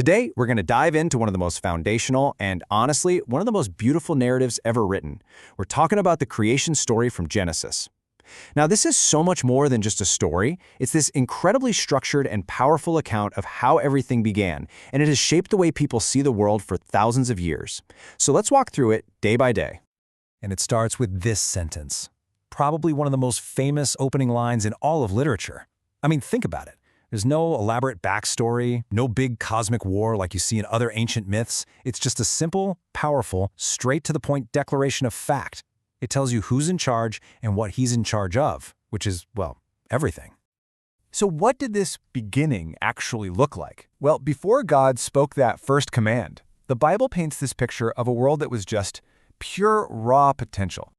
Today, we're going to dive into one of the most foundational and, honestly, one of the most beautiful narratives ever written. We're talking about the creation story from Genesis. Now, this is so much more than just a story. It's this incredibly structured and powerful account of how everything began, and it has shaped the way people see the world for thousands of years. So let's walk through it day by day. And it starts with this sentence, probably one of the most famous opening lines in all of literature. I mean, think about it. There's no elaborate backstory, no big cosmic war like you see in other ancient myths. It's just a simple, powerful, straight-to-the-point declaration of fact. It tells you who's in charge and what he's in charge of, which is, well, everything. So what did this beginning actually look like? Well, before God spoke that first command, the Bible paints this picture of a world that was just pure, raw potential.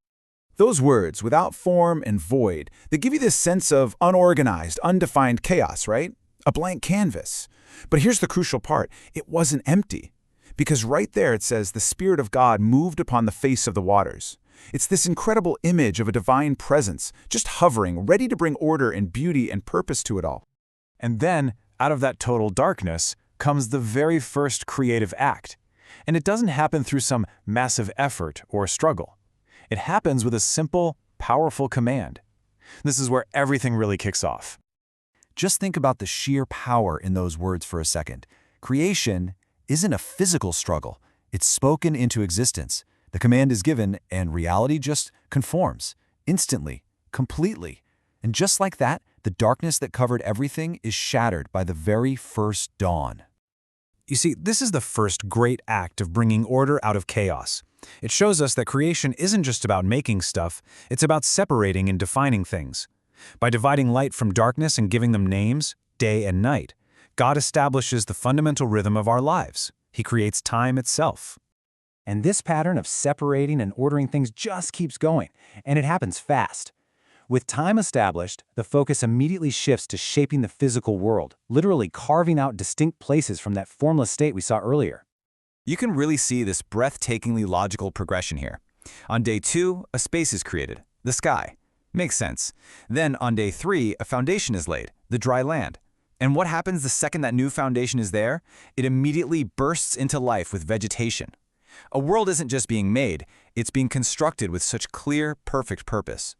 Those words, without form and void, they give you this sense of unorganized, undefined chaos, right? A blank canvas. But here's the crucial part. It wasn't empty. Because right there it says the Spirit of God moved upon the face of the waters. It's this incredible image of a divine presence, just hovering, ready to bring order and beauty and purpose to it all. And then, out of that total darkness, comes the very first creative act. And it doesn't happen through some massive effort or struggle. It happens with a simple, powerful command. This is where everything really kicks off. Just think about the sheer power in those words for a second. Creation isn't a physical struggle. It's spoken into existence. The command is given, and reality just conforms, instantly, completely. And just like that, the darkness that covered everything is shattered by the very first dawn. You see, this is the first great act of bringing order out of chaos. It shows us that creation isn't just about making stuff, it's about separating and defining things. By dividing light from darkness and giving them names, day and night, God establishes the fundamental rhythm of our lives. He creates time itself. And this pattern of separating and ordering things just keeps going, and it happens fast. With time established, the focus immediately shifts to shaping the physical world, literally carving out distinct places from that formless state we saw earlier. You can really see this breathtakingly logical progression here. On day 2, a space is created, the sky. Makes sense. Then on day 3, a foundation is laid, the dry land. And what happens the second that new foundation is there? It immediately bursts into life with vegetation. A world isn't just being made, it's being constructed with such clear, perfect purpose.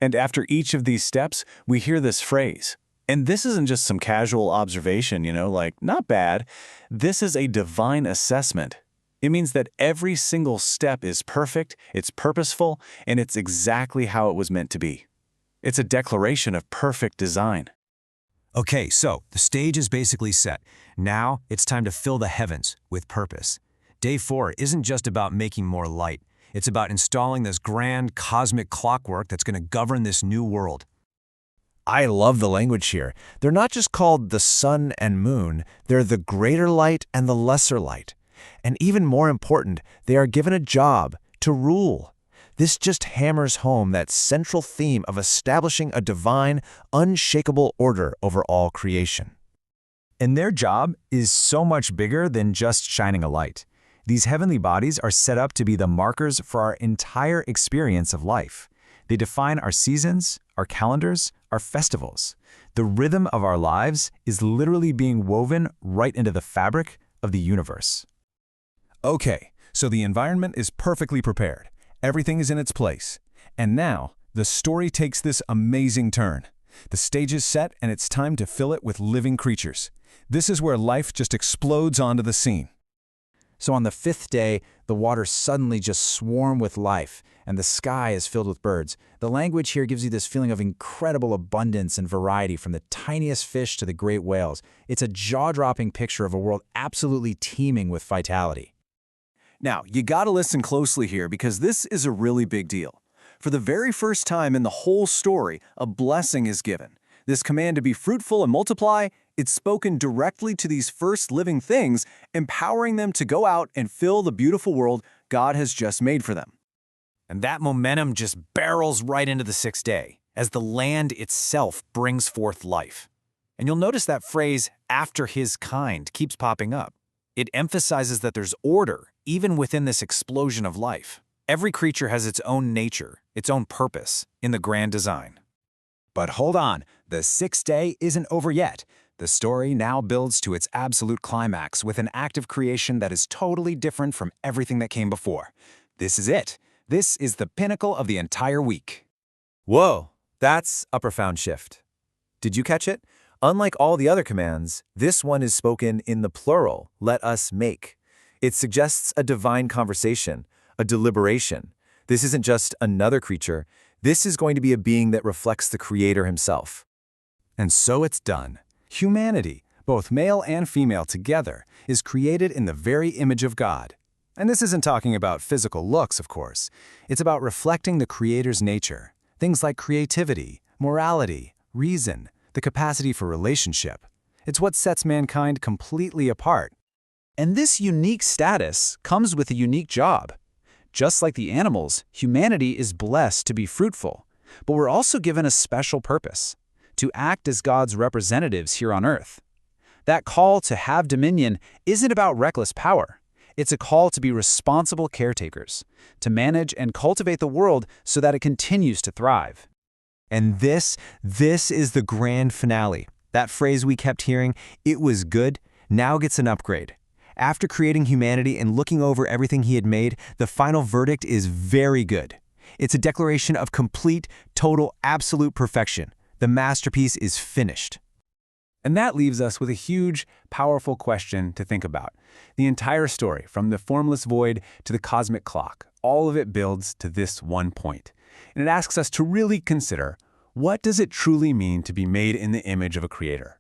And after each of these steps, we hear this phrase. And this isn't just some casual observation, like, not bad. This is a divine assessment. It means that every single step is perfect, it's purposeful, and it's exactly how it was meant to be. It's a declaration of perfect design. Okay, so the stage is basically set. Now it's time to fill the heavens with purpose. Day 4 isn't just about making more light. It's about installing this grand cosmic clockwork that's going to govern this new world. I love the language here. They're not just called the sun and moon, they're the greater light and the lesser light. And even more important, they are given a job to rule. This just hammers home that central theme of establishing a divine, unshakable order over all creation. And their job is so much bigger than just shining a light. These heavenly bodies are set up to be the markers for our entire experience of life. They define our seasons, our calendars, our festivals. The rhythm of our lives is literally being woven right into the fabric of the universe. Okay, so the environment is perfectly prepared. Everything is in its place. And now, the story takes this amazing turn. The stage is set and it's time to fill it with living creatures. This is where life just explodes onto the scene. So on the 5th day, the waters suddenly just swarm with life, and the sky is filled with birds. The language here gives you this feeling of incredible abundance and variety, from the tiniest fish to the great whales. It's a jaw-dropping picture of a world absolutely teeming with vitality. Now, you gotta listen closely here because this is a really big deal. For the very first time in the whole story, a blessing is given. This command to be fruitful and multiply, it's spoken directly to these first living things, empowering them to go out and fill the beautiful world God has just made for them. And that momentum just barrels right into the 6th day, as the land itself brings forth life. And you'll notice that phrase, after his kind, keeps popping up. It emphasizes that there's order, even within this explosion of life. Every creature has its own nature, its own purpose, in the grand design. But hold on, the 6th day isn't over yet. The story now builds to its absolute climax with an act of creation that is totally different from everything that came before. This is it. This is the pinnacle of the entire week. Whoa, that's a profound shift. Did you catch it? Unlike all the other commands, this one is spoken in the plural, let us make. It suggests a divine conversation, a deliberation. This isn't just another creature. This is going to be a being that reflects the Creator himself. And so it's done. Humanity, both male and female together, is created in the very image of God. And this isn't talking about physical looks, of course. It's about reflecting the Creator's nature. Things like creativity, morality, reason, the capacity for relationship. It's what sets mankind completely apart. And this unique status comes with a unique job. Just like the animals, humanity is blessed to be fruitful. But we're also given a special purpose: to act as God's representatives here on earth. That call to have dominion isn't about reckless power. It's a call to be responsible caretakers, to manage and cultivate the world so that it continues to thrive. And this is the grand finale. That phrase we kept hearing, "it was good," now gets an upgrade. After creating humanity and looking over everything he had made, the final verdict is very good. It's a declaration of complete, total, absolute perfection. The masterpiece is finished. And that leaves us with a huge, powerful question to think about. The entire story, from the formless void to the cosmic clock, all of it builds to this one point. And it asks us to really consider, what does it truly mean to be made in the image of a creator?